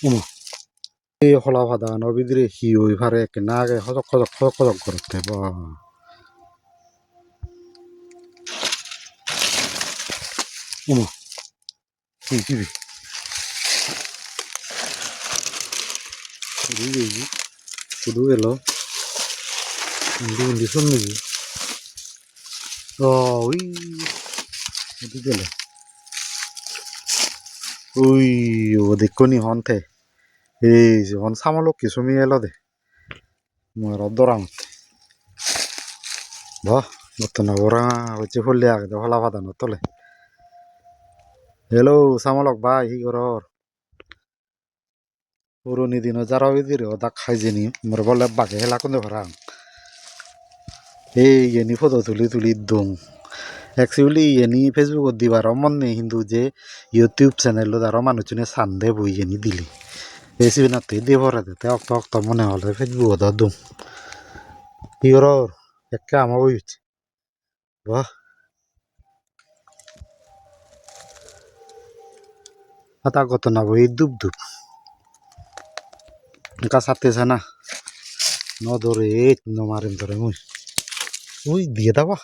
어머, 이 홀라바다 너비들이 희우이 발에 이렇게 나게 허적허적 거렸대 봐. 어머, 비비. 누구지? 누구일러? 누군지 손님이. 어이, 누구일러? 어이, 어디 거니 헌테. 에이, 헌 사물로끼 소미엘러데. 뭐 러더랑. 뭐? 너또 나 오랑 어찌 홀리하게 홀라바다 너또래. Hello, samalok bhai, hi goror. পুরনি দিনও যারা ওই দিরে ওদা খাইজেনি মোর বলে বাঘে হেলা কোনে ভরাং এই এনি ফটো তুলি দং একচুয়ালি এনি ফেসবুকত দিবার মন নেই কিন্তু যে ইউটিউব চ্যানেল দ্বারা মানুষজনে সান্দে বই এনি দিলি বেশি না তুই দিয়ে ভরা দে অক্ত মনে হলে ফেসবুকত দং হি goror একে আমার বই বাহ আতা কত না বই দুপ কা সাথে না ন ধরে ন মারেন ধরে মুই ওই দিয়ে দাবা